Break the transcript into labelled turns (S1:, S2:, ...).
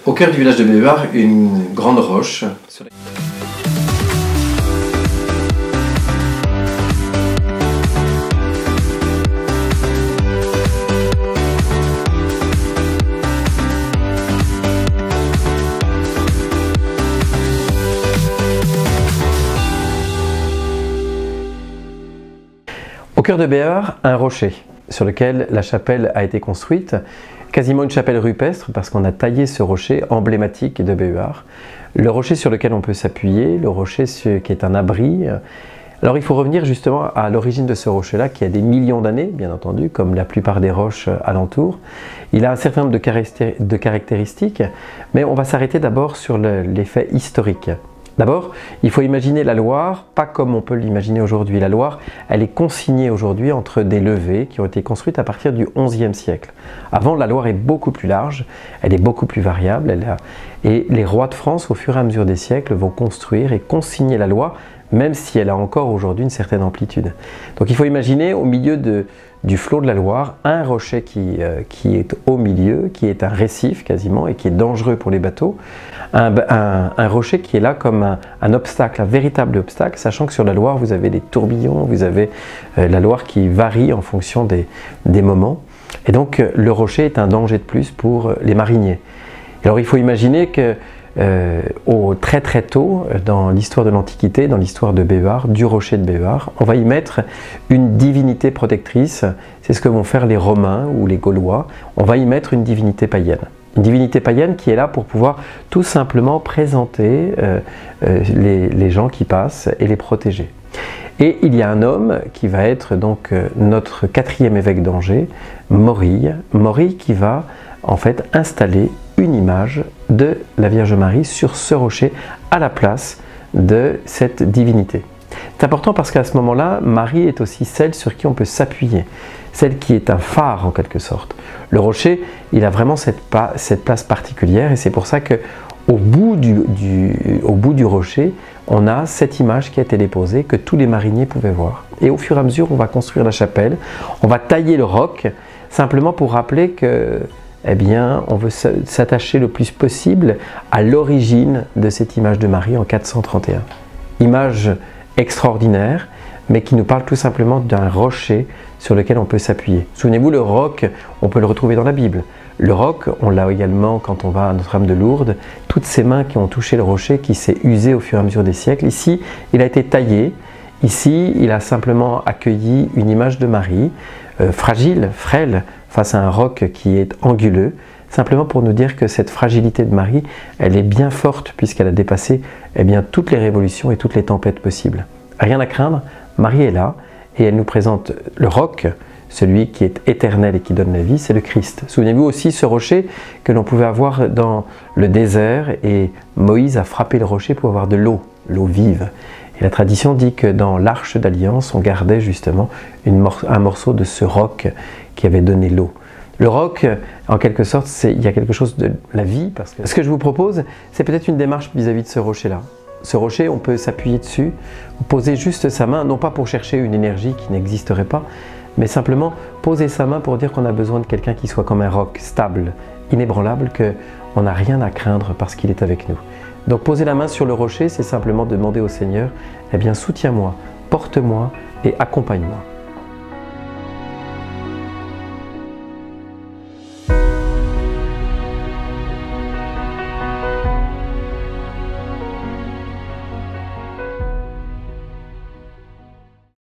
S1: Au cœur du village de Béhuard, une grande roche sur laquelle... Au cœur de Béhuard, un rocher sur lequel la chapelle a été construite, quasiment une chapelle rupestre parce qu'on a taillé ce rocher emblématique de Béhuard. Le rocher sur lequel on peut s'appuyer, le rocher qui est un abri. Alors il faut revenir justement à l'origine de ce rocher-là qui a des millions d'années, bien entendu, comme la plupart des roches alentours. Il a un certain nombre de caractéristiques, mais on va s'arrêter d'abord sur l'effet historique. D'abord, il faut imaginer la Loire, pas comme on peut l'imaginer aujourd'hui. La Loire, elle est consignée aujourd'hui entre des levées qui ont été construites à partir du XIe siècle. Avant, la Loire est beaucoup plus large, elle est beaucoup plus variable, et les rois de France, au fur et à mesure des siècles, vont construire et consigner la Loire, même si elle a encore aujourd'hui une certaine amplitude. Donc il faut imaginer au milieu du flot de la Loire, un rocher qui est au milieu, qui est un récif quasiment et qui est dangereux pour les bateaux, un rocher qui est là comme un obstacle, un véritable obstacle, sachant que sur la Loire vous avez des tourbillons, vous avez la Loire qui varie en fonction des moments, et donc le rocher est un danger de plus pour les mariniers. Alors il faut imaginer que très tôt dans l'histoire de l'Antiquité, dans l'histoire de Béhuard, du rocher de Béhuard, on va y mettre une divinité protectrice. C'est ce que vont faire les Romains ou les Gaulois. On va y mettre une divinité païenne. Une divinité païenne qui est là pour pouvoir tout simplement présenter les gens qui passent et les protéger. Et il y a un homme qui va être donc notre 4e évêque d'Angers, Morille qui va en fait installer une image de la Vierge Marie sur ce rocher à la place de cette divinité. C'est important parce qu'à ce moment-là, Marie est aussi celle sur qui on peut s'appuyer, celle qui est un phare en quelque sorte. Le rocher, il a vraiment cette place particulière et c'est pour ça que au bout du rocher, on a cette image qui a été déposée que tous les mariniers pouvaient voir. Et au fur et à mesure, on va construire la chapelle, on va tailler le roc simplement pour rappeler que eh bien, on veut s'attacher le plus possible à l'origine de cette image de Marie en 431. Image extraordinaire, mais qui nous parle tout simplement d'un rocher sur lequel on peut s'appuyer. Souvenez-vous, le roc, on peut le retrouver dans la Bible. Le roc, on l'a également quand on va à Notre-Dame de Lourdes. Toutes ces mains qui ont touché le rocher, qui s'est usé au fur et à mesure des siècles. Ici, il a été taillé. Ici, il a simplement accueilli une image de Marie, fragile, frêle, face à un roc qui est anguleux, simplement pour nous dire que cette fragilité de Marie, elle est bien forte puisqu'elle a dépassé toutes les révolutions et toutes les tempêtes possibles. Rien à craindre, Marie est là et elle nous présente le roc, celui qui est éternel et qui donne la vie, c'est le Christ. Souvenez-vous aussi ce rocher que l'on pouvait avoir dans le désert et Moïse a frappé le rocher pour avoir de l'eau vive. Et la tradition dit que dans l'Arche d'Alliance, on gardait justement un morceau de ce roc qui avait donné l'eau. Le roc, en quelque sorte, il y a quelque chose de la vie. Parce que ce que je vous propose, c'est peut-être une démarche vis-à-vis de ce rocher-là. Ce rocher, on peut s'appuyer dessus, poser juste sa main, non pas pour chercher une énergie qui n'existerait pas, mais simplement poser sa main pour dire qu'on a besoin de quelqu'un qui soit comme un roc, stable, inébranlable, qu'on n'a rien à craindre parce qu'il est avec nous. Donc poser la main sur le rocher, c'est simplement demander au Seigneur, eh bien soutiens-moi, porte-moi et accompagne-moi.